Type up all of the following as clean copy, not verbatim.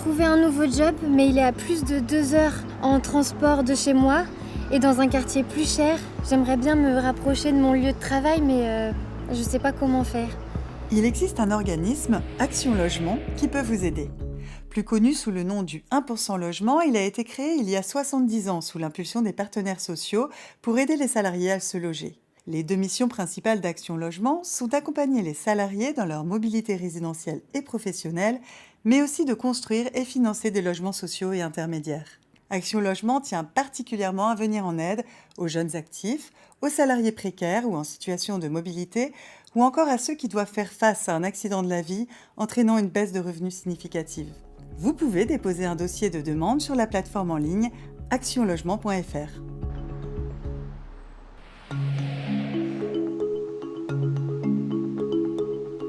trouvé un nouveau job, mais il est à plus de 2 heures en transport de chez moi et dans un quartier plus cher. J'aimerais bien me rapprocher de mon lieu de travail, mais je sais pas comment faire. Il existe un organisme, Action Logement, qui peut vous aider. Plus connu sous le nom du 1% logement, il a été créé il y a 70 ans sous l'impulsion des partenaires sociaux pour aider les salariés à se loger. Les 2 missions principales d'Action Logement sont d'accompagner les salariés dans leur mobilité résidentielle et professionnelle, mais aussi de construire et financer des logements sociaux et intermédiaires. Action Logement tient particulièrement à venir en aide aux jeunes actifs, aux salariés précaires ou en situation de mobilité, ou encore à ceux qui doivent faire face à un accident de la vie entraînant une baisse de revenus significative. Vous pouvez déposer un dossier de demande sur la plateforme en ligne actionlogement.fr.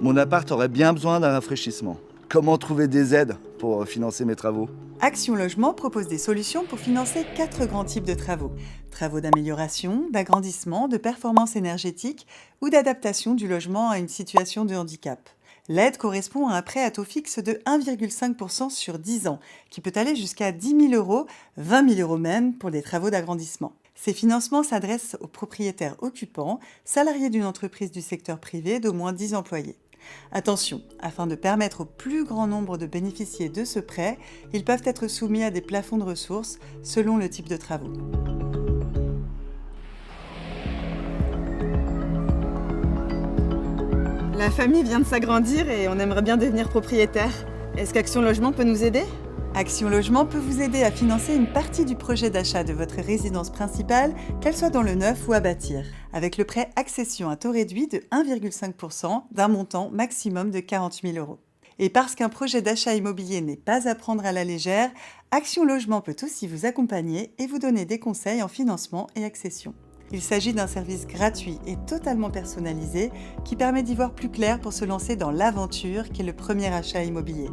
Mon appart aurait bien besoin d'un rafraîchissement. Comment trouver des aides pour financer mes travaux ? Action Logement propose des solutions pour financer 4 grands types de travaux. Travaux d'amélioration, d'agrandissement, de performance énergétique ou d'adaptation du logement à une situation de handicap. L'aide correspond à un prêt à taux fixe de 1,5% sur 10 ans, qui peut aller jusqu'à 10 000 euros, 20 000 euros même pour des travaux d'agrandissement. Ces financements s'adressent aux propriétaires occupants, salariés d'une entreprise du secteur privé d'au moins 10 employés. Attention, afin de permettre au plus grand nombre de bénéficier de ce prêt, ils peuvent être soumis à des plafonds de ressources selon le type de travaux. La famille vient de s'agrandir et on aimerait bien devenir propriétaire. Est-ce qu'Action Logement peut nous aider ? Action Logement peut vous aider à financer une partie du projet d'achat de votre résidence principale, qu'elle soit dans le neuf ou à bâtir, avec le prêt accession à taux réduit de 1,5% d'un montant maximum de 40 000 euros. Et parce qu'un projet d'achat immobilier n'est pas à prendre à la légère, Action Logement peut aussi vous accompagner et vous donner des conseils en financement et accession. Il s'agit d'un service gratuit et totalement personnalisé qui permet d'y voir plus clair pour se lancer dans l'aventure qu'est le premier achat immobilier.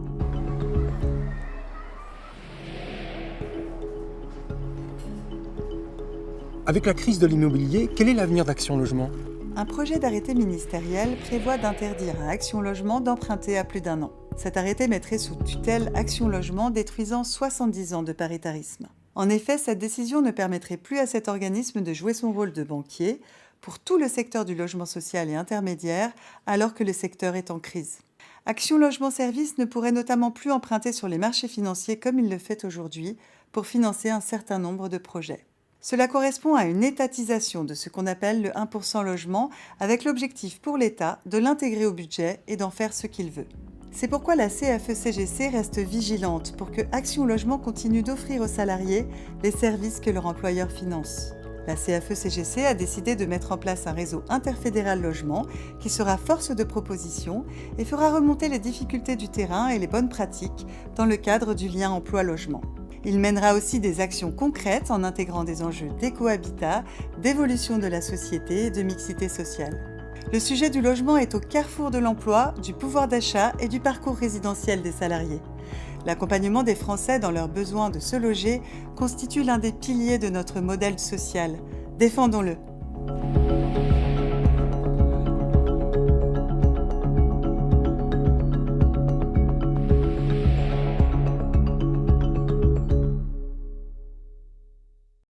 Avec la crise de l'immobilier, quel est l'avenir d'Action Logement ? Un projet d'arrêté ministériel prévoit d'interdire à Action Logement d'emprunter à plus d'1 an. Cet arrêté mettrait sous tutelle Action Logement, détruisant 70 ans de paritarisme. En effet, cette décision ne permettrait plus à cet organisme de jouer son rôle de banquier pour tout le secteur du logement social et intermédiaire, alors que le secteur est en crise. Action Logement Service ne pourrait notamment plus emprunter sur les marchés financiers comme il le fait aujourd'hui pour financer un certain nombre de projets. Cela correspond à une étatisation de ce qu'on appelle le 1% logement, avec l'objectif pour l'État de l'intégrer au budget et d'en faire ce qu'il veut. C'est pourquoi la CFE-CGC reste vigilante pour que Action Logement continue d'offrir aux salariés les services que leur employeur finance. La CFE-CGC a décidé de mettre en place un réseau interfédéral logement qui sera force de proposition et fera remonter les difficultés du terrain et les bonnes pratiques dans le cadre du lien emploi-logement. Il mènera aussi des actions concrètes en intégrant des enjeux d'écohabitat, d'évolution de la société et de mixité sociale. Le sujet du logement est au carrefour de l'emploi, du pouvoir d'achat et du parcours résidentiel des salariés. L'accompagnement des Français dans leur besoin de se loger constitue l'un des piliers de notre modèle social. Défendons-le.